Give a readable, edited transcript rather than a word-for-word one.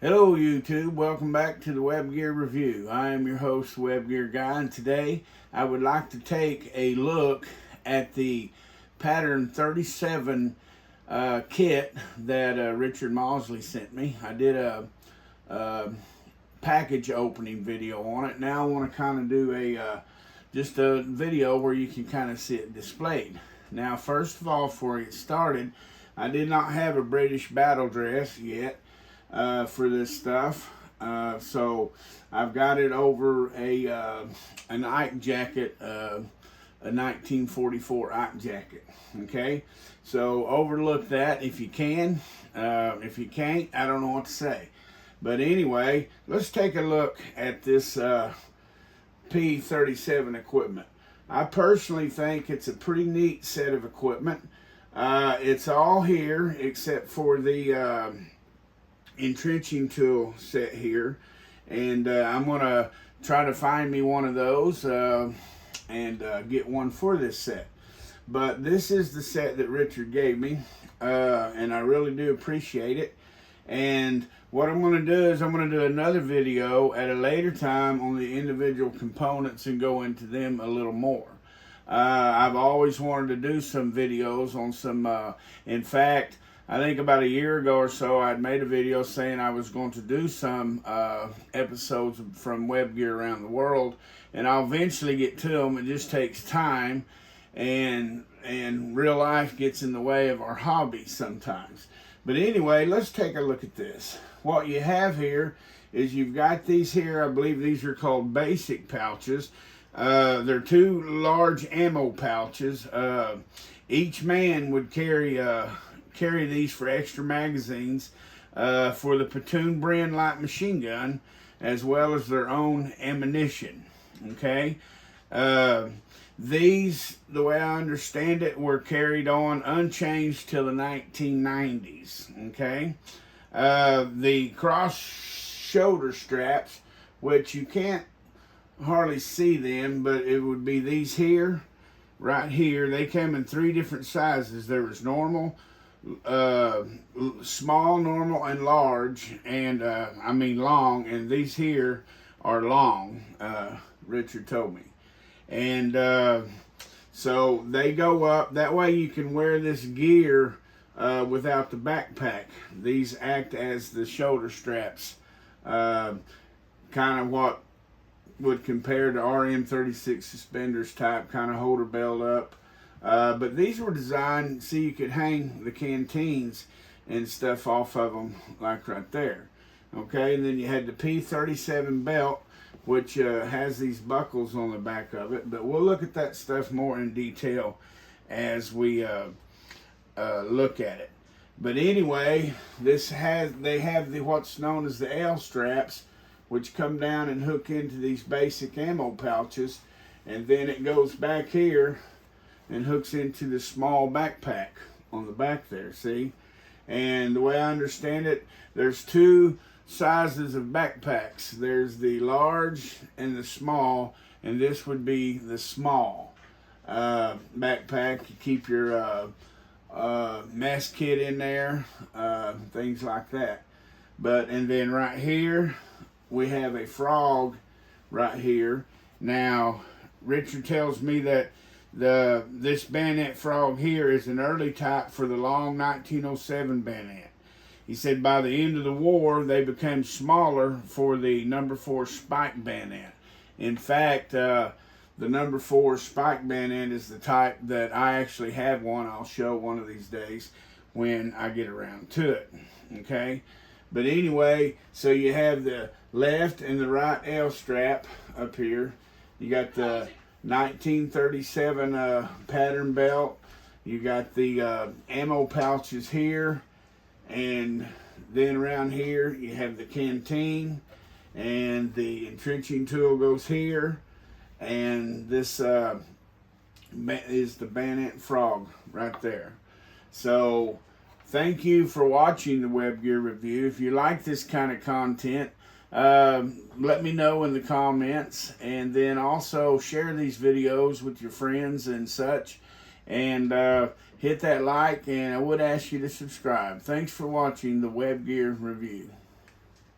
Hello YouTube, welcome back to the Web Gear Review. I am your host, Web Gear Guy, and today I would like to take a look at the Pattern 37 kit that Richard Mosley sent me. I did a package opening video on it. Now I want to kind of do just a video where you can kind of see it displayed. Now first of all, before I get started, I did not have a British battle dress yet for this stuff, so I've got it over an Ike jacket, a 1944 Ike jacket. Okay, so overlook that if you can. If you can't, I don't know what to say. But anyway, let's take a look at this P37 equipment. I personally think it's a pretty neat set of equipment. It's all here except for the entrenching tool set here, and I'm gonna try to find me one of those and get one for this set. But this is the set that Richard gave me, and I really do appreciate it. And what I'm going to do is I'm going to do another video at a later time on the individual components and go into them a little more. I've always wanted to do some videos on some, in fact, I think about a year ago or so, I'd made a video saying I was going to do some episodes from Web Gear around the world, and I'll eventually get to them. It just takes time, and real life gets in the way of our hobbies sometimes. But anyway, let's take a look at this. What you have here is you've got these here, I believe these are called basic pouches. They're two large ammo pouches. Each man would carry these for extra magazines for the platoon brand light machine gun, as well as their own ammunition. Okay, these, the way I understand it, were carried on unchanged till the 1990s. Okay, the cross shoulder straps, which you can't hardly see them, but it would be these here, right here. They came in three different sizes. There was normal, small, normal, and large, and I mean long, and these here are long, Richard told me. And so they go up, that way you can wear this gear without the backpack. These act as the shoulder straps, kind of what would compare to RM36 suspenders type, kind of hold a belt up. But these were designed so you could hang the canteens and stuff off of them, like right there. Okay, and then you had the P37 Belt, which has these buckles on the back of it. But we'll look at that stuff more in detail as we look at it. But anyway, they have what's known as the L straps, which come down and hook into these basic ammo pouches, and then it goes back here and hooks into the small backpack on the back there, see? And the way I understand it, there's two sizes of backpacks. There's the large and the small, and this would be the small backpack. You keep your mess kit in there, things like that. And then right here, we have a frog right here. Now, Richard tells me that this bayonet frog here is an early type for the long 1907 bayonet. He said by the end of the war, they became smaller for the number 4 spike bayonet. In fact, the number 4 spike bayonet is the type that I actually have one. I'll show one of these days when I get around to it. Okay, but anyway, so you have the left and the right L strap up here. You got the 1937 pattern belt. You got the ammo pouches here, and then around here you have the canteen, and the entrenching tool goes here, and this is the bayonet frog right there. So thank you for watching the Web Gear Review. If you like this kind of content, let me know in the comments, and then also share these videos with your friends and such, and hit that like, and I would ask you to subscribe. Thanks for watching the Web Gear Review.